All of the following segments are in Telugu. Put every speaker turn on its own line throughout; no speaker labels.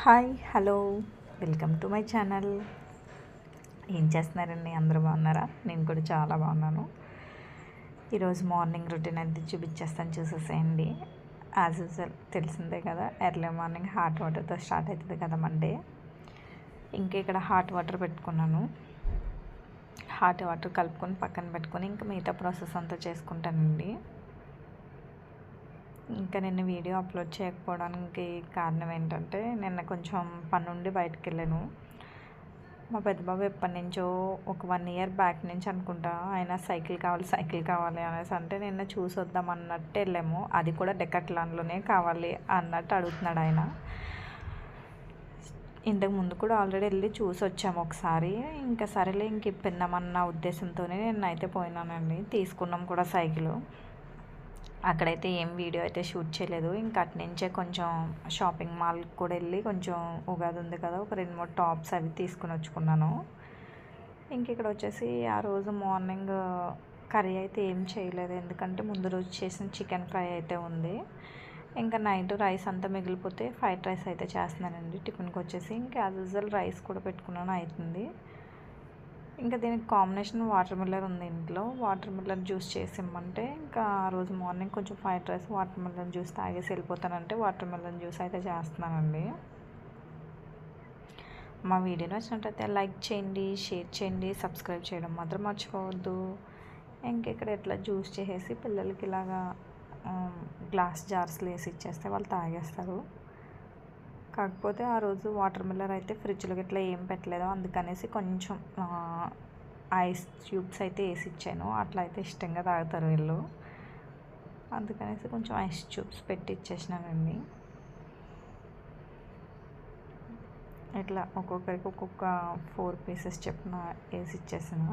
Hi hello welcome to my channel. ఏం చేస్తున్నారండి? అందరూ బాగున్నారా? నేను కూడా చాలా బాగున్నాను. ఈరోజు మార్నింగ్ రొటీన్ అయితే చూపించేస్తాను, చూసేసేయండి. యాజ్ యూజువల్ తెలిసిందే కదా, ఎర్లీ మార్నింగ్ హాట్ వాటర్తో స్టార్ట్ అవుతుంది కదా మండే. ఇంకా ఇక్కడ హాట్ వాటర్ పెట్టుకున్నాను. హాట్ వాటర్ కలుపుకొని పక్కన పెట్టుకొని ఇంకా మిగతా ప్రాసెస్ అంతా చేసుకుంటానండి. ఇంకా నిన్న వీడియో అప్లోడ్ చేయకపోవడానికి కారణం ఏంటంటే, నిన్న కొంచెం పని నుండి బయటకు వెళ్ళాను. మా పెద్దబాబు ఎప్పటి నుంచో ఒక 1 ఇయర్ బ్యాక్ నుంచి అనుకుంటా, ఆయన సైకిల్ కావాలి అనేసి అంటే నిన్న చూసి వద్దాం అన్నట్టు వెళ్ళాము. అది కూడా డెకాథ్లాన్లోనే కావాలి అన్నట్టు అడుగుతున్నాడు ఆయన. ఇంతకు ముందు కూడా ఆల్రెడీ వెళ్ళి చూసి వచ్చాము ఒకసారి. ఇంకా సరేలే ఇంక ఇప్పిందామన్న ఉద్దేశంతోనే నిన్నైతే పోయినానండి. తీసుకున్నాం కూడా సైకిల్. అక్కడైతే ఏం వీడియో అయితే షూట్ చేయలేదు. ఇంకా అటు నుంచే కొంచెం షాపింగ్ మాల్కి కూడా వెళ్ళి కొంచెం ఉగాది ఉంది కదా, ఒక 2-3 టాప్స్ అవి తీసుకుని వచ్చుకున్నాను. ఇంక ఇక్కడ వచ్చేసి ఆ రోజు మార్నింగ్ కర్రీ అయితే ఏం చేయలేదు, ఎందుకంటే ముందు రోజు చేసిన చికెన్ ఫ్రై అయితే ఉంది. ఇంకా నైట్ రైస్ అంతా మిగిలిపోతే ఫ్రైడ్ రైస్ అయితే చేస్తున్నానండి టిఫిన్కి వచ్చేసి. ఇంకా యాజ్ యూజువల్ రైస్ కూడా పెట్టుకున్నాను, అవుతుంది. ఇంకా దీనికి కాంబినేషన్ వాటర్ మిల్లర్ ఉంది ఇంట్లో. వాటర్ మిల్లర్ జ్యూస్ చేసి ఇమ్మంటే ఇంకా ఆ రోజు మార్నింగ్ కొంచెం fried rice water Miller juice తాగేసి వెళ్ళిపోతానంటే వాటర్ మిల్లర్ జ్యూస్ అయితే చేస్తున్నానండి. మా వీడియో నచ్చినట్టయితే లైక్ చేయండి, షేర్ చేయండి, సబ్స్క్రైబ్ చేయడం మాత్రం మర్చిపోవద్దు. ఇంకెక్కడ ఎట్లా జ్యూస్ చేసేసి పిల్లలకి ఇలాగా గ్లాస్ జార్స్లో వేసి ఇచ్చేస్తే వాళ్ళు తాగేస్తారు. కాకపోతే ఆ రోజు వాటర్ మిల్లర్ అయితే ఫ్రిడ్జ్లో ఇట్లా ఏం పెట్టలేదు, అందుకనేసి కొంచెం ఐస్ క్యూబ్స్ అయితే వేసి ఇచ్చాను. అట్లా అయితే ఇష్టంగా తాగుతారు వీళ్ళు, అందుకనేసి కొంచెం ఐస్ క్యూబ్స్ పెట్టి ఇచ్చేసినానండి. ఇట్లా ఒక్కొక్కరికి ఒక్కొక్క 4 పీసెస్ చొప్పున వేసి ఇచ్చేసాను.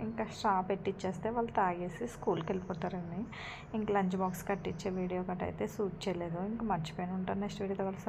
ఇంకా స్ట్రా పెట్టిచ్చేస్తే వాళ్ళు తాగేసి స్కూల్కి వెళ్ళిపోతారండి. ఇంక లంచ్ బాక్స్ కట్టించే వీడియో అయితే షూట్ చేయలేదు, ఇంకా మర్చిపోయిన ఉంటాను. నెక్స్ట్ వీడియోతో కలిసి